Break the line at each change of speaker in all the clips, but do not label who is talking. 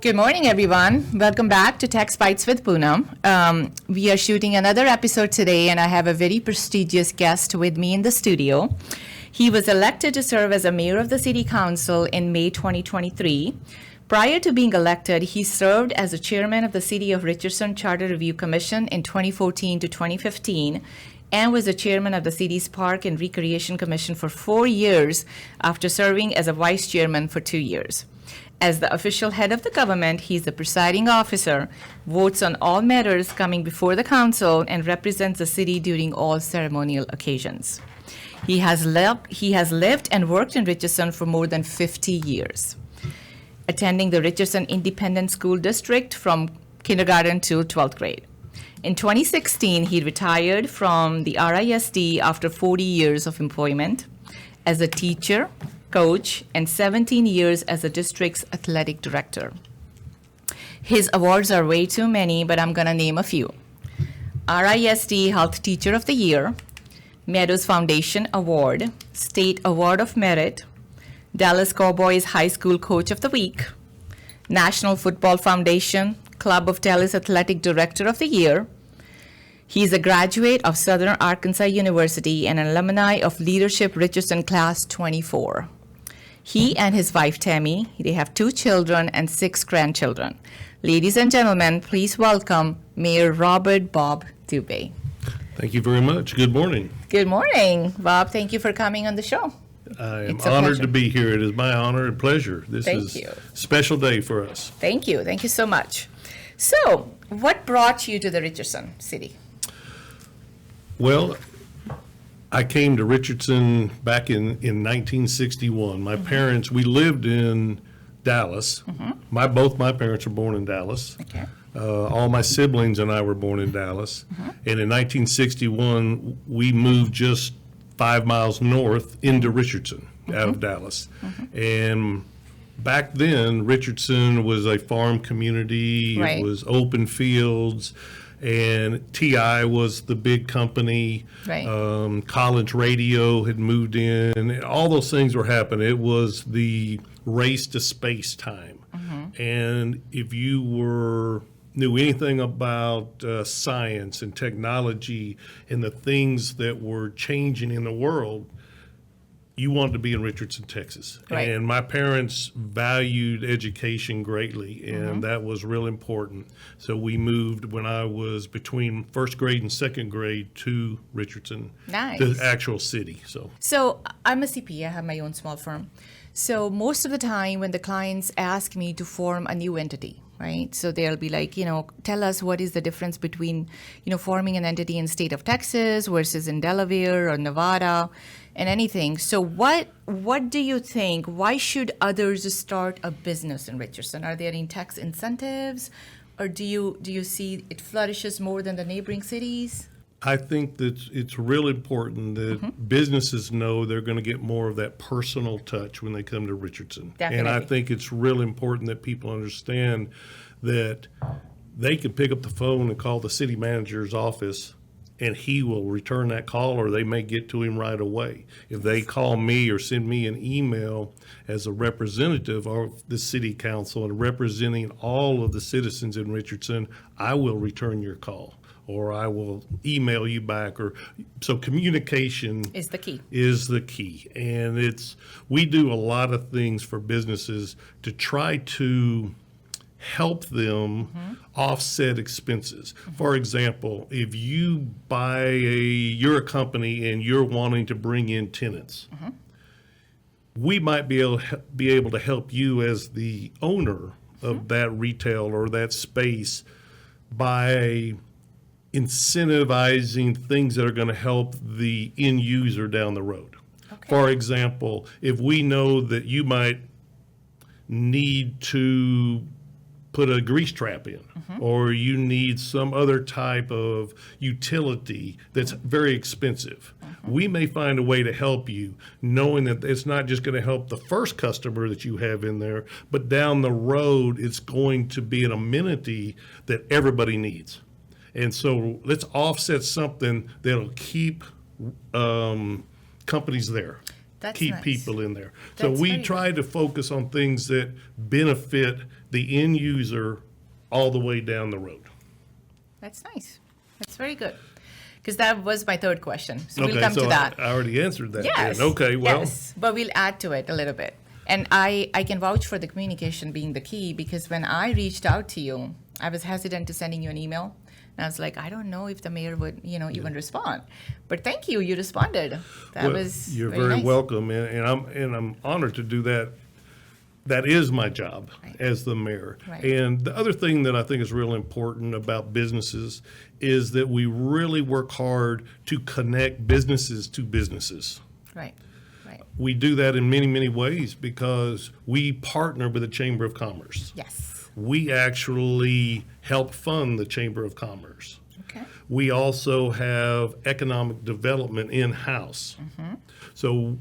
Good morning, everyone. Welcome back to Tech Bites with Poonam. We are shooting another episode today, and I have a very prestigious guest with me in the studio. He was elected to serve as a mayor of the city council in May 2023. Prior to being elected, he served as the chairman of the City of Richardson Charter Review Commission in 2014 to 2015, and was the chairman of the city's Park and Recreation Commission for 4 years after serving as a vice chairman for 2 years. As the official head of the government, he's the presiding officer, votes on all matters coming before the council, and represents the city during all ceremonial occasions. He has lived and worked in Richardson for more than 50 years, attending the Richardson Independent School District from kindergarten to 12th grade. In 2016, he retired from the RISD after 40 years of employment as a teacher, coach, and 17 years as the district's athletic director. His awards are way too many, but I'm going to name a few. RISD Health Teacher of the Year, Meadows Foundation Award, State Award of Merit, Dallas Cowboys High School Coach of the Week, National Football Foundation Club of Dallas Athletic Director of the Year. He is a graduate of Southern Arkansas University and an alumni of Leadership Richardson Class 24. He and his wife, Tammy, they have 2 children and 6 grandchildren. Ladies and gentlemen, please welcome Mayor Robert Bob Dubé.
Thank you very much. Good morning.
Good morning, Bob. Thank you for coming on the show.
I am honored to be here. It is my honor and pleasure. This is
you.
A special day for us.
Thank you. Thank you so much. So, what brought you to the Richardson city?
Well, I came to Richardson back in 1961. My parents, we lived in Dallas. Both my parents were born in Dallas.
Okay.
All my siblings and I were born in Dallas. And in 1961, we moved just 5 miles north into Richardson out of Dallas. And back then, Richardson was a farm community.
Right.
It was open fields. And TI was the big company.
Right.
College radio had moved in. All those things were happening. It was the race to space time. And if you knew anything about science and technology and the things that were changing in the world, you wanted to be in Richardson, Texas.
Right.
And my parents valued education greatly, and that was real important. So we moved when I was between first grade and second grade to Richardson,
Nice.
the actual city.
So I'm a CPA. I have my own small firm. So most of the time when the clients ask me to form a new entity, right? So they'll be like, tell us what is the difference between, forming an entity in state of Texas versus in Delaware or Nevada and anything. So what do you think? Why should others start a business in Richardson? Are there any tax incentives, or do you see it flourishes more than the neighboring cities?
I think that it's real important that businesses know they're going to get more of that personal touch when they come to Richardson.
Definitely.
And I think it's real important that people understand that they can pick up the phone and call the city manager's office, and he will return that call, or they may get to him right away. If they call me or send me an email as a representative of the city council and representing all of the citizens in Richardson, I will return your call, or I will email you back. So communication
Is the key.
And we do a lot of things for businesses to try to help them offset expenses. For example, if you're a company and you're wanting to bring in tenants, we might be able to help you as the owner of that retail or that space by incentivizing things that are going to help the end user down the road.
Okay.
For example, if we know that you might need to put a grease trap in, or you need some other type of utility that's very expensive, we may find a way to help you, knowing that it's not just going to help the first customer that you have in there, but down the road, it's going to be an amenity that everybody needs. And so let's offset something that'll keep companies there.
That's
keep
nice.
People in there.
That's
so we
very
try to focus on things that benefit the end user all the way down the road.
That's nice. That's very good. Because that was my third question. So we'll
Okay,
come
so
to that.
I already answered that.
Yes.
Then. Okay, well,
Yes, but we'll add to it a little bit. And I can vouch for the communication being the key, because when I reached out to you, I was hesitant to sending you an email. And I was like, I don't know if the mayor would, even respond. But thank you, you responded. That
well,
was
you're
very
very
nice.
welcome, and I'm honored to do that. That is my job
Right.
as the mayor.
Right.
And the other thing that I think is real important about businesses is that we really work hard to connect businesses to businesses.
Right, right.
We do that in many, many ways because we partner with the Chamber of Commerce.
Yes.
We actually help fund the Chamber of Commerce.
Okay.
We also have economic development in-house. So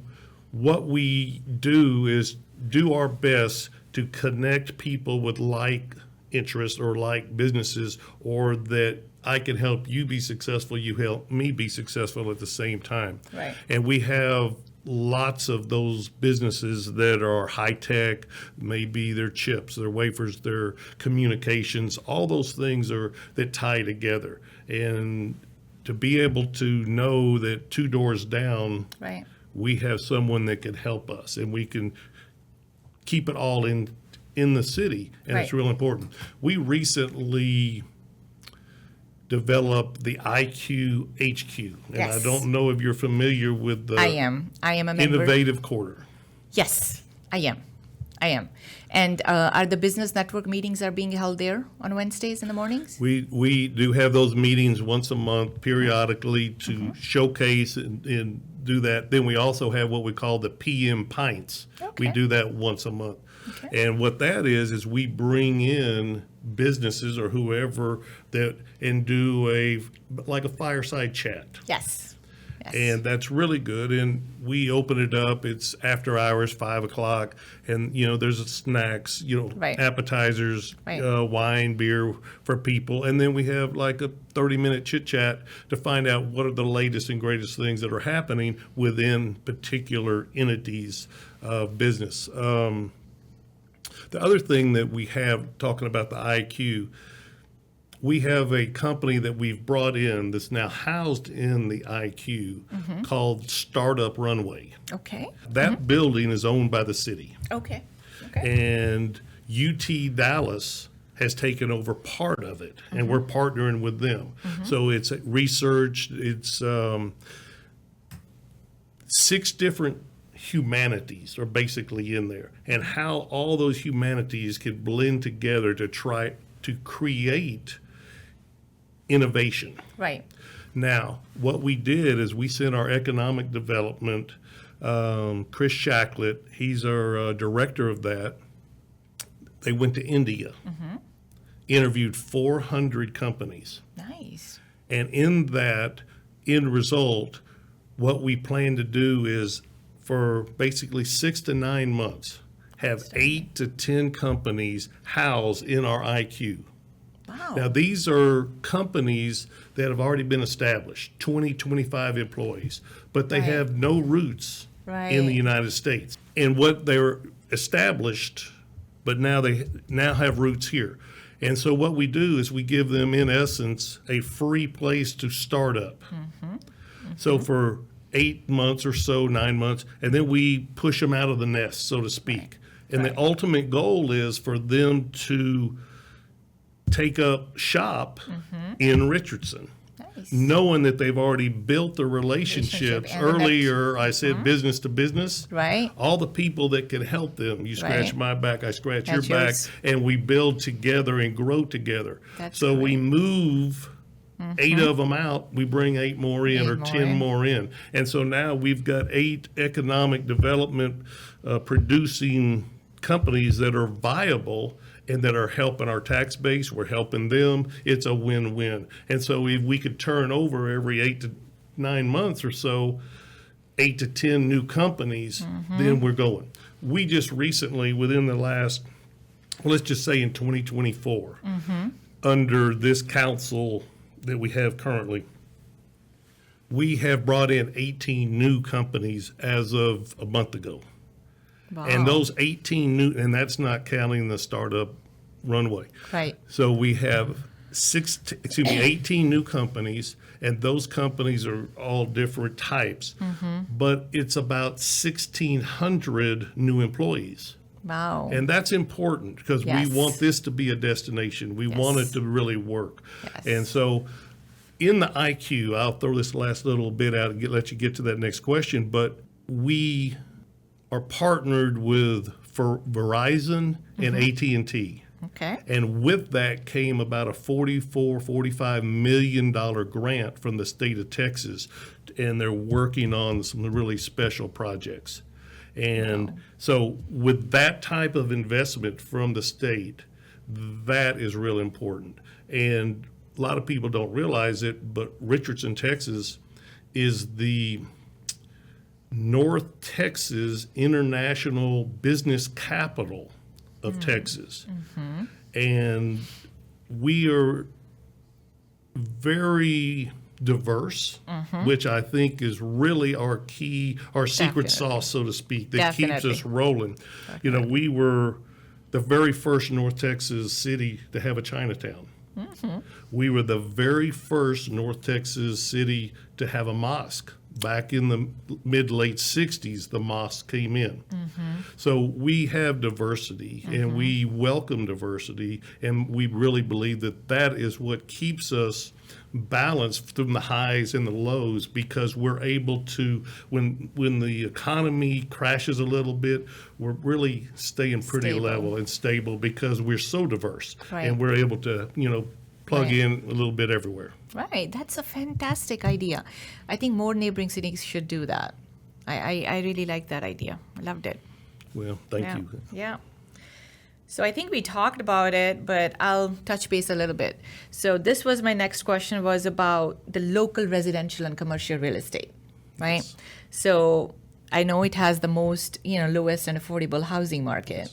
what we do is do our best to connect people with like interests or like businesses, or that I can help you be successful, you help me be successful at the same time.
Right.
And we have lots of those businesses that are high tech, maybe their chips, their wafers, their communications, all those things are that tie together. And to be able to know that 2 doors down,
Right.
we have someone that can help us, and we can keep it all in the city, and it's
Right.
real important. We recently developed the IQ HQ, and I
Yes.
don't know if you're familiar with the
I am a member.
Innovative Quarter.
Yes, I am. And are the business network meetings are being held there on Wednesdays in the mornings?
We do have those meetings once a month periodically to showcase and do that. Then we also have what we call the PM Pints. We
Okay.
do that once a month.
Okay.
And what that is we bring in businesses or whoever that and do like a fireside chat.
Yes. Yes.
And that's really good. And we open it up. It's after hours, 5 o'clock, and there's snacks,
Right.
appetizers,
Right.
wine, beer for people, and then we have like a 30-minute chit chat to find out what are the latest and greatest things that are happening within particular entities of business. The other thing that we have, talking about the IQ, we have a company that we've brought in that's now housed in the IQ called Startup Runway.
Okay.
That building is owned by the city,
Okay. Okay.
and UT Dallas has taken over part of it, and we're partnering with them. So it's research, it's 6 different humanities are basically in there, and how all those humanities could blend together to try to create innovation.
Right.
Now, what we did is we sent our economic development, Chris Shacklet, he's our director of that. They went to India, interviewed 400 companies.
Nice.
And in that end result, what we plan to do is for basically 6 to 9 months, have 8 to 10 companies housed in our IQ.
Wow.
Now, these are companies that have already been established, 20, 25 employees, but they
Right.
have no roots in the
Right.
United States. And what they're established, but now they now have roots here. And so what we do is we give them, in essence, a free place to start up. So for 8 months or so, 9 months, and then we push them out of the nest, so to speak. And the ultimate goal is for them to take up shop in Richardson,
Nice.
knowing that they've already built the relationships.
Relationship and the next-
Earlier, I said business to business.
Right.
All the people that can help them. You scratch
Right.
my back, I scratch
That's
your back,
yours.
and we build together and grow together.
That's
so we
great.
move 8 of them out, we bring 8 more in,
8
or
more
10
in.
more in. And so now we've got 8 economic development producing companies that are viable and that are helping our tax base. We're helping them. It's a win-win. And so if we could turn over every 8 to 9 months or so, 8 to 10 new companies, then we're going. We just recently, within the last, let's just say in 2024, under this council that we have currently, we have brought in 18 new companies as of a month ago.
Wow.
And those 18 new, and that's not counting the startup runway.
Right.
So we have 18 new companies, and those companies are all different types. But it's about 1,600 new employees.
Wow.
And that's important because
Yes.
we want this to be a destination. We want it to really work.
Yes.
And so in the IQ, I'll throw this last little bit out and let you get to that next question, but we are partnered with Verizon and AT&T.
Okay.
And with that came about a $45 million grant from the state of Texas, and they're working on some really special projects. And so with that type of investment from the state, that is really important. And a lot of people don't realize it, but Richardson, Texas is the North Texas international business capital of Texas. And we are very diverse, which I think is really our key, our secret
Definitely.
sauce, so to speak, that keeps
Definitely.
us rolling. You know, we were the very first North Texas city to have a Chinatown. We were the very first North Texas city to have a mosque. Back in the mid-late 60s, the mosque came in. So we have diversity, and we welcome diversity, and we really believe that that is what keeps us balanced through the highs and the lows, because we're able to, when the economy crashes a little bit, we're really staying pretty
Stable.
level and stable because we're so diverse,
Right.
and we're able to, plug
Right.
in a little bit everywhere.
Right. That's a fantastic idea. I think more neighboring cities should do that. I really like that idea. I loved it.
Well, thank
Yeah.
you.
Yeah. So I think we talked about it, but I'll touch base a little bit. So this was my next question, was about the local residential and commercial real estate, right?
Yes.
So I know it has the most, lowest and affordable housing market.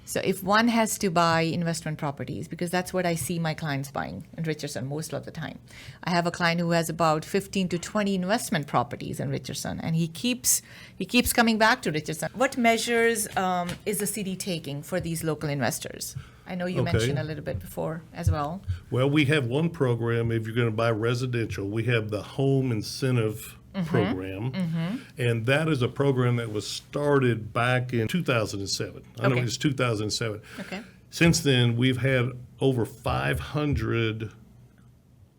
So if one has to buy investment properties, because that's what I see my clients buying in Richardson most of the time. I have a client who has about 15 to 20 investment properties in Richardson, and he keeps coming back to Richardson. What measures is the city taking for these local investors? I know you
Okay.
mentioned a little bit before as well.
Well, we have one program. If you're going to buy residential, we have the home incentive program, and that is a program that was started back in 2007. I know
Okay.
it's 2007.
Okay.
Since then, we've had over 500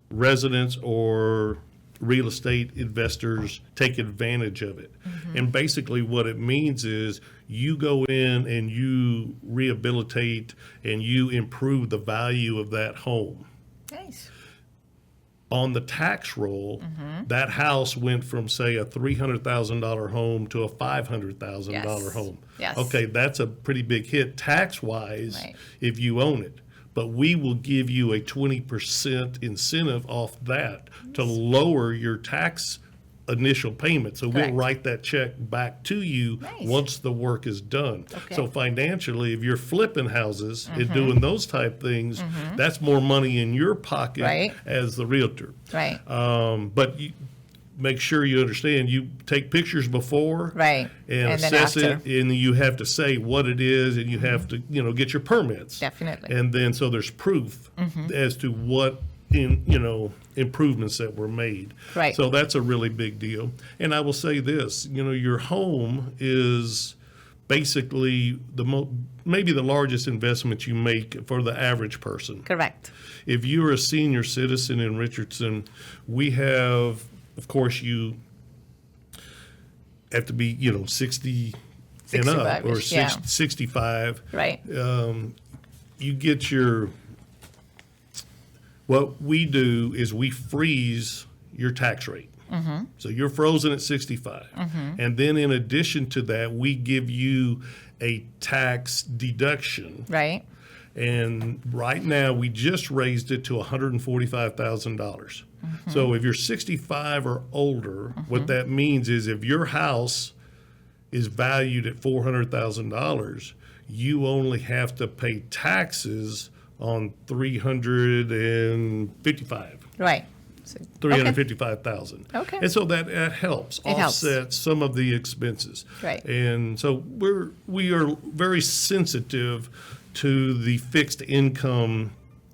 residents or real estate investors take advantage of it. And basically what it means is you go in and you rehabilitate and you improve the value of that home.
Nice.
On the tax roll, that house went from, say, a $300,000 home to a $500,000
Yes.
home.
Yes.
Okay, that's a pretty big hit tax-wise
Right.
if you own it. But we will give you a 20% incentive off that to lower your tax initial payment. So
Correct.
we'll write that check back to you
Nice.
once the work is done.
Okay.
So financially, if you're flipping houses and doing those type things, that's more money in your pocket
Right.
as the realtor.
Right.
But you make sure you understand, you take pictures before
Right.
and
And then
assess it,
after.
and you have to say what it is, and you have to, get your permits.
Definitely.
And then so there's proof as to what improvements that were made.
Right.
So that's a really big deal. And I will say this, your home is basically maybe the largest investment you make for the average person.
Correct.
If you're a senior citizen in Richardson, we have, of course, you have to be, 60 and up, or
65-ish, yeah.
65.
Right.
You get what we do is we freeze your tax rate. So you're frozen at 65. And then in addition to that, we give you a tax deduction.
Right.
And right now, we just raised it to $145,000. So if you're 65 or older, what that means is if your house is valued at $400,000, you only have to pay taxes on $355,000.
Right. So,
$355,000.
Okay.
And so that helps
It helps.
offset some of the expenses.
Right.
And so we are very sensitive to the fixed income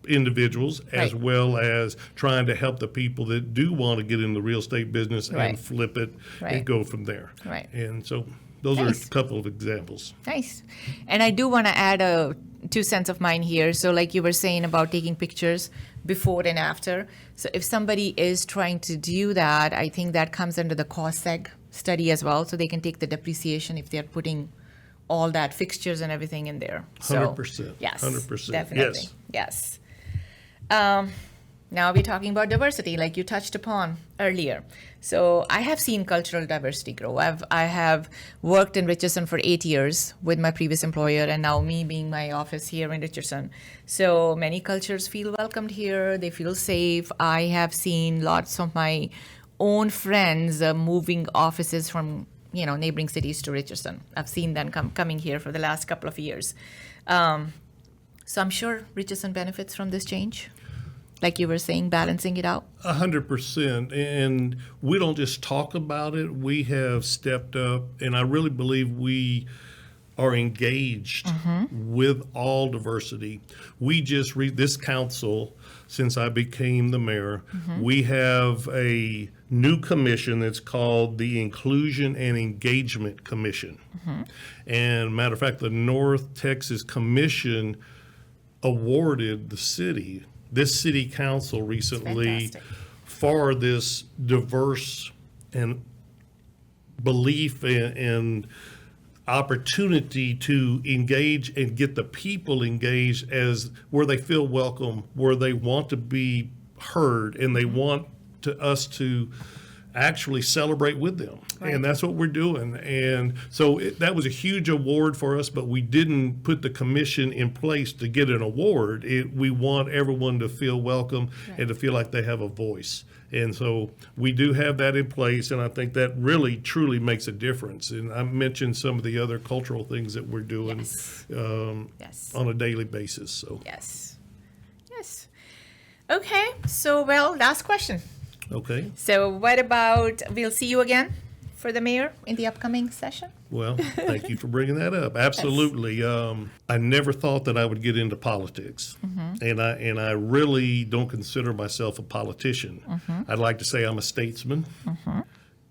individuals, as
Right.
well as trying to help the people that do want to get in the real estate business
Right.
and flip it
Right.
and go from there.
Right.
And so those are
Nice.
a couple of examples.
Nice. And I do want to add a 2 cents of mine here. So, like you were saying about taking pictures before and after. So, if somebody is trying to do that, I think that comes under the cost seg study as well. So, they can take the depreciation if they're putting all that fixtures and everything in there. So,
100%.
Yes.
100%.
Definitely.
Yes.
Now we're talking about diversity, like you touched upon earlier. So I have seen cultural diversity grow. I have worked in Richardson for 8 years with my previous employer, and now me being my office here in Richardson. So many cultures feel welcomed here. They feel safe. I have seen lots of my own friends moving offices from neighboring cities to Richardson. I've seen them coming here for the last couple of years. So I'm sure Richardson benefits from this change, like you were saying, balancing it out.
100%. And we don't just talk about it. We have stepped up, and I really believe we are engaged with all diversity. We just this council, since I became the mayor, we have a new commission that's called the Inclusion and Engagement Commission. And matter of fact, the North Texas Commission awarded this city council recently
Fantastic.
for this diverse and belief and opportunity to engage and get the people engaged as where they feel welcome, where they want to be heard, and they want us to actually celebrate with them.
Right.
And that's what we're doing. And so that was a huge award for us, but we didn't put the commission in place to get an award. We want everyone to feel welcome and to feel like they have a voice. And so we do have that in place, and I think that really, truly makes a difference. And I mentioned some of the other cultural things that we're doing
Yes. Yes.
on a daily basis. So,
Yes. Yes. Okay. So, last question.
okay.
So, what about we'll see you again for the mayor in the upcoming session?
Well, thank you for bringing that up. Absolutely. I never thought that I would get into politics, and I really don't consider myself a politician. I'd like to say I'm a statesman.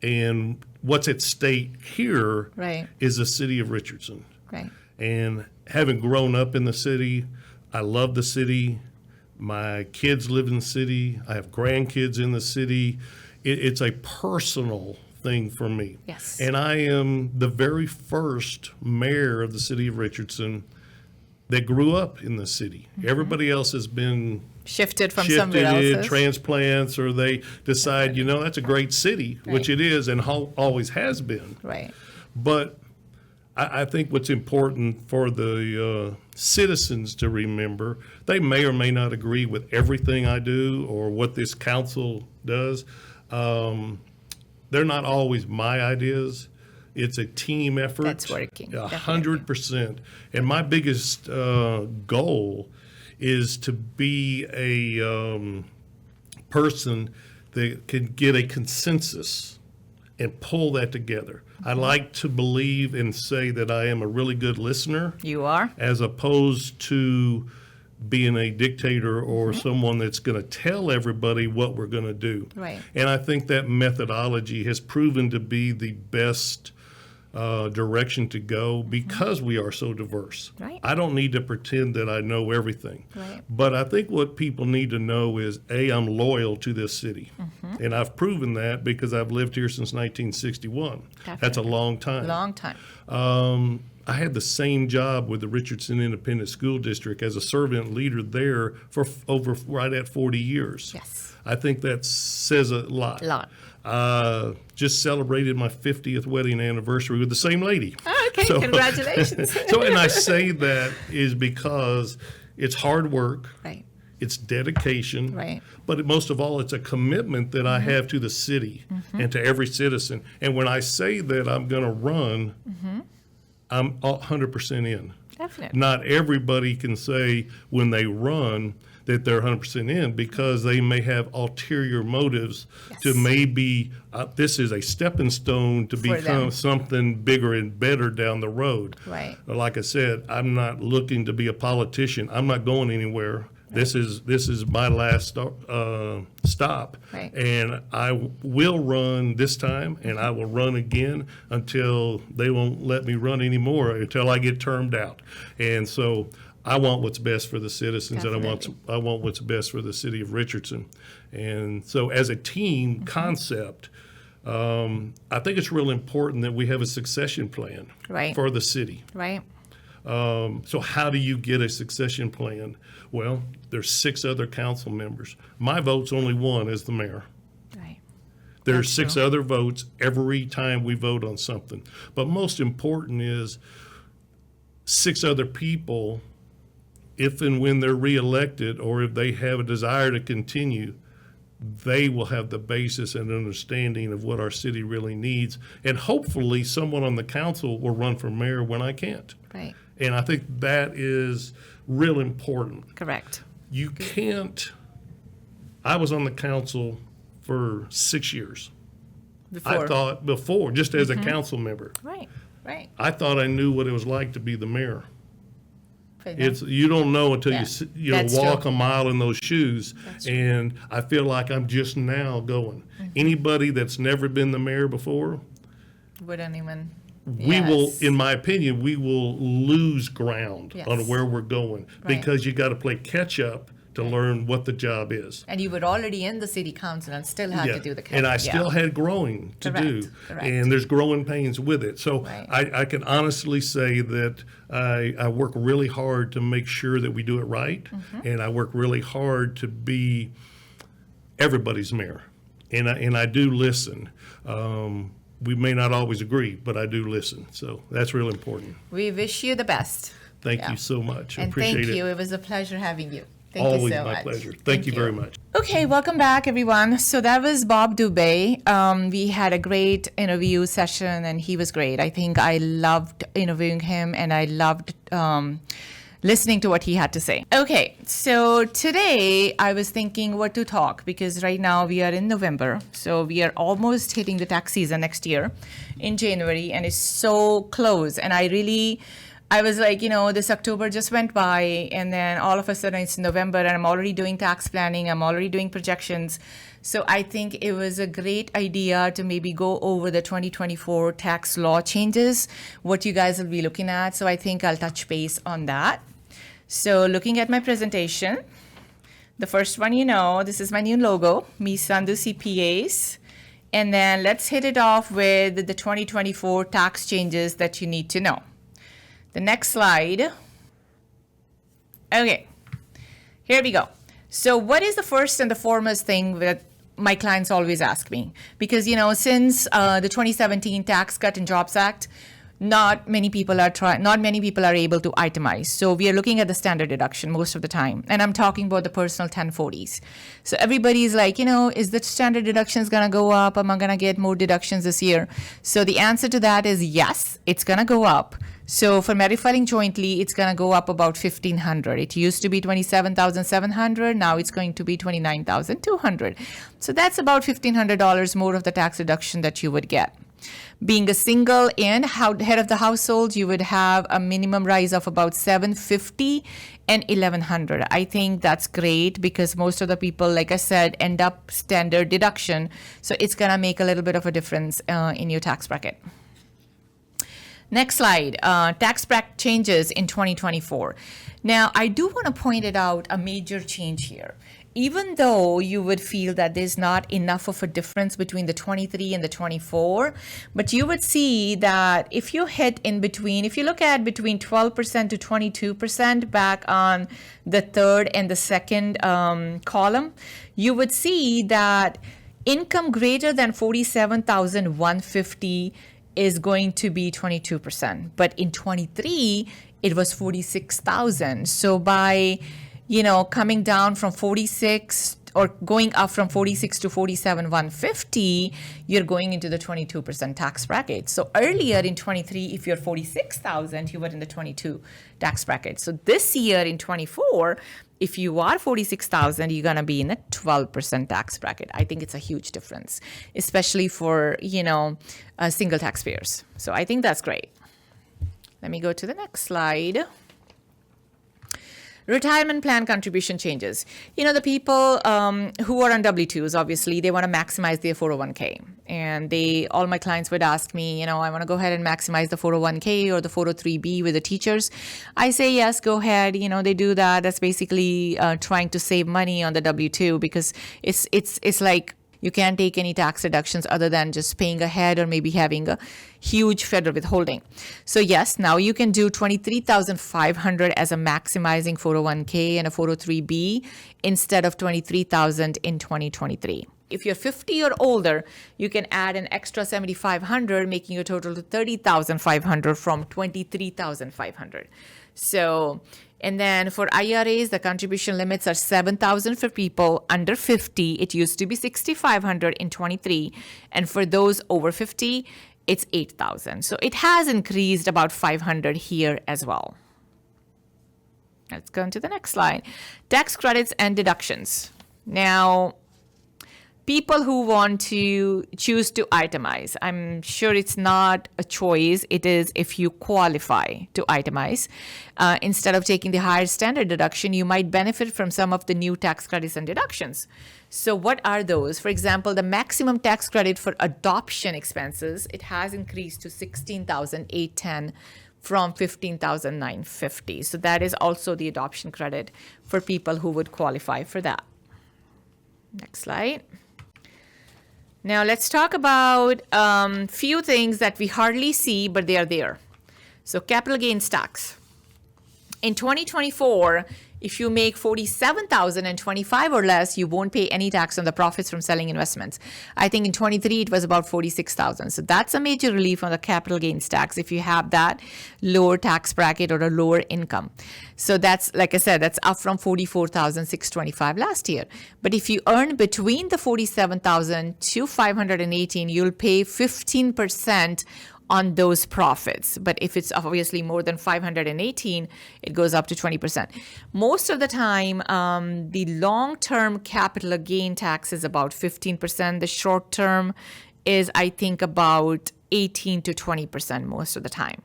And what's at stake here
Right.
is the city of Richardson.
Right.
And having grown up in the city, I love the city. My kids live in the city. I have grandkids in the city. It's a personal thing for me.
Yes.
And I am the very first mayor of the city of Richardson that grew up in the city. Everybody else has been
Shifted from somewhere else.
transplants, or they decide, that's a great city, which
Right.
it is and always has been.
Right.
But I think what's important for the citizens to remember, they may or may not agree with everything I do or what this council does. They're not always my ideas. It's a team effort.
That's working,
100%. And my biggest goal is to be a person that can get a consensus and pull that together. I like to believe and say that I am a really good listener,
You are?
as opposed to being a dictator or someone that's going to tell everybody what we're going to do.
Right.
And I think that methodology has proven to be the best direction to go because we are so diverse.
Right.
I don't need to pretend that I know everything.
Right.
But I think what people need to know is, A, I'm loyal to this city. And I've proven that because I've lived here since 1961. That's a
Definitely.
long time.
Long time.
I had the same job with the Richardson Independent School District as a servant leader there for over right at 40 years.
Yes.
I think that says a lot.
A lot.
Just celebrated my 50th wedding anniversary with the same lady.
Oh, okay. Congratulations.
And I say that is because it's hard work.
Right.
It's dedication,
Right.
but most of all, it's a commitment that I have to the city and to every citizen. And when I say that I'm going to run, I'm 100% in.
Definitely.
Not everybody can say when they run that they're 100% in, because they may have ulterior motives to maybe this is a stepping stone to become something bigger and better down the road.
Right.
Like I said, I'm not looking to be a politician. I'm not going anywhere. This is my last stop, and I will run this time, and I will run again until they won't let me run anymore, until I get termed out. And so I want what's best for the citizens,
Definitely.
and I want what's best for the city of Richardson. And so as a team concept, I think it's real important that we have a succession plan for the city.
Right.
So how do you get a succession plan? Well, there's 6 other council members. My vote's only one as the mayor.
Right.
There's 6 other votes every time we vote on something. But most important is 6 other people, if and when they're reelected, or if they have a desire to continue, they will have the basis and understanding of what our city really needs. And hopefully someone on the council will run for mayor when I can't.
Right.
And I think that is real important.
Correct.
You can't, I was on the council for 6 years. I thought before, just as a council member.
Right. Right.
I thought I knew what it was like to be the mayor. You don't know until you walk a mile in those shoes. And I feel like I'm just now going. Anybody that's never been the mayor before,
wouldn't even.
We will, in my opinion, we will lose ground on where we're going, because you got to play catch up to learn what the job is.
And you were already in the city council and still had to do the catch up.
And I still had growing to do. And there's growing pains with it. So I can honestly say that I work really hard to make sure that we do it right. And I work really hard to be everybody's mayor. And I do listen. We may not always agree, but I do listen. So that's real important.
We wish you the best.
Thank you so much.
And
appreciate
thank you.
it.
It was a pleasure having you. Thank
Always
you so
my
much.
pleasure. Thank you very much.
Okay, welcome back, everyone. So that was Bob Dubé. We had a great interview session, and he was great. I think I loved interviewing him, and I loved listening to what he had to say. Okay, so today I was thinking what to talk, because right now we are in November, so we are almost hitting the tax season next year in January, and it's so close. And I was like, this October just went by, and then all of a sudden it's November, and I'm already doing tax planning, I'm already doing projections. So I think it was a great idea to maybe go over the 2024 tax law changes, what you guys will be looking at. So I think I'll touch base on that. So looking at my presentation, the first one, this is my new logo, Mi Sandu CPAs. And then let's hit it off with the 2024 tax changes that you need to know. The next slide. Okay, here we go. So what is the first and the foremost thing that my clients always ask me? Because, since the 2017 Tax Cut and Jobs Act, not many people are able to itemize. So we are looking at the standard deduction most of the time. And I'm talking about the personal 1040s. So everybody's like, is the standard deductions going to go up? Am I going to get more deductions this year? So the answer to that is yes, it's going to go up. So for married filing jointly, it's going to go up about $1,500. It used to be $27,700. Now it's going to be $29,200. So that's about $1,500 more of the tax deduction that you would get. Being a single and head of the household, you would have a minimum rise of about $750 and $1,100. I think that's great, because most of the people, like I said, end up standard deduction. So it's going to make a little bit of a difference in your tax bracket. Next slide, tax bracket changes in 2024. Now, I do want to point it out, a major change here. Even though you would feel that there's not enough of a difference between the 23 and the 24, but you would see that if you hit in between, if you look at between 12% to 22% back on the third and the second column, you would see that income greater than $47,150 is going to be 22%. But in 23, it was 46,000. So by coming down from 46 or going up from 46 to 47,150, you're going into the 22% tax bracket. So earlier in 23, if you're 46,000, you were in the 22 tax bracket. So this year in 24, if you are 46,000, you're going to be in a 12% tax bracket. I think it's a huge difference, especially for, single taxpayers. So I think that's great. Let me go to the next slide. Retirement plan contribution changes. The people who are on W-2s, obviously, they want to maximize their 401k. And all my clients would ask me, I want to go ahead and maximize the 401k or the 403b with the teachers. I say, yes, go ahead. They do that. That's basically trying to save money on the W-2 because it's like, you can't take any tax deductions other than just paying ahead or maybe having a huge federal withholding. So yes, now you can do $23,500 as a maximizing 401k and a 403b instead of $23,000 in 2023. If you're 50 or older, you can add an extra $7,500, making your total to $30,500 from $23,500. So, and then for IRAs, the contribution limits are $7,000 for people under 50. It used to be $6,500 in 23. And for those over 50, it's $8,000. So it has increased about $500 here as well. Let's go on to the next slide. Tax credits and deductions. Now, people who want to choose to itemize, I'm sure it's not a choice. It is if you qualify to itemize. Instead of taking the higher standard deduction, you might benefit from some of the new tax credits and deductions. So what are those? For example, the maximum tax credit for adoption expenses, it has increased to $16,810 from $15,950. So that is also the adoption credit for people who would qualify for that. Next slide. Now let's talk about few things that we hardly see, but they are there. So capital gains tax. In 2024, if you make $47,025 or less, you won't pay any tax on the profits from selling investments. I think in 23 it was about $46,000. So that's a major relief on the capital gains tax if you have that lower tax bracket or a lower income. So that's, like I said, that's up from $44,625 last year. But if you earn between the $47,000 to $518, you'll pay 15% on those profits. But if it's obviously more than 518, it goes up to 20%. Most of the time, the long-term capital gain tax is about 15%. The short-term is, I think, about 18 to 20% most of the time.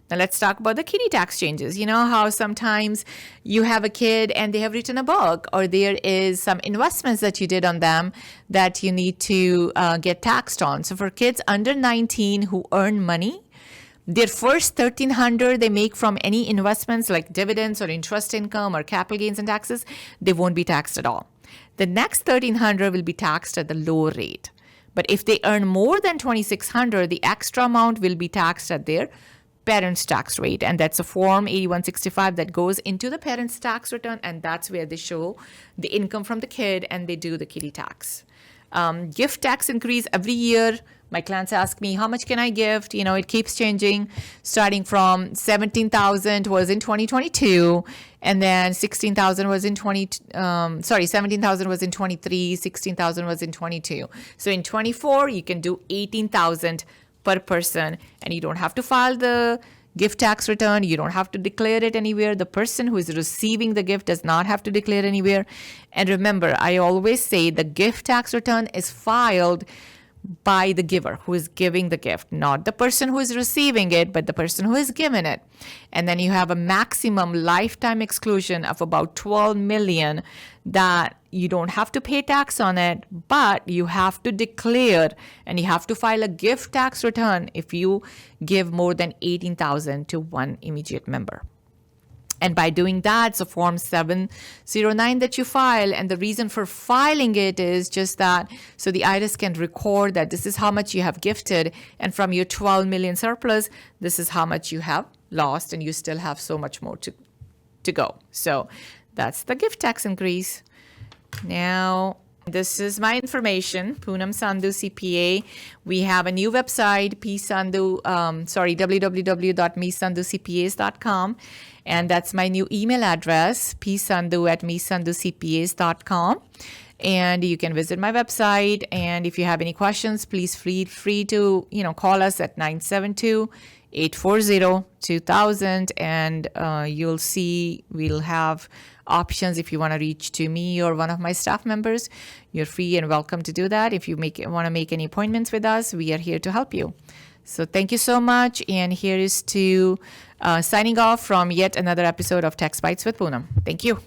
Now let's talk about the kiddie tax changes. You know how sometimes you have a kid and they have written a book, or there is some investments that you did on them that you need to get taxed on. So for kids under 19 who earn money, their first $1,300 they make from any investments like dividends or interest income or capital gains and taxes, they won't be taxed at all. The next $1,300 will be taxed at the lower rate. But if they earn more than $2,600, the extra amount will be taxed at their parents' tax rate, and that's a form 8165 that goes into the parents' tax return, and that's where they show the income from the kid and they do the kiddie tax. Gift tax increase every year. My clients ask me, how much can I gift? It keeps changing, starting from $17,000 was in 2022, and then $17,000 was in 23, $16,000 was in 22. So in 24, you can do $18,000 per person, and you don't have to file the gift tax return. You don't have to declare it anywhere. The person who is receiving the gift does not have to declare anywhere. And remember, I always say the gift tax return is filed by the giver who is giving the gift, not the person who is receiving it, but the person who is given it. And then you have a maximum lifetime exclusion of about $12 million that you don't have to pay tax on it, but you have to declare and you have to file a gift tax return if you give more than $18,000 to one immediate member. And by doing that, it's a Form 709 that you file. And the reason for filing it is just that so the IRS can record that this is how much you have gifted. And from your 12 million surplus, this is how much you have lost. And you still have so much more to go. So that's the gift tax increase. Now, this is my information, Poonam Sandhu CPA. We have a new website, www.mesandhucpas.com. And that's my new email address, psandhu@mesandhucpas.com. And you can visit my website. And if you have any questions, please feel free to, call us at 972-840-2000, and you'll see we'll have options. If you want to reach to me or one of my staff members, you're free and welcome to do that. If you want to make any appointments with us, we are here to help you. So thank you so much. And here is to signing off from yet another episode of Tech Bites with Poonam. Thank you.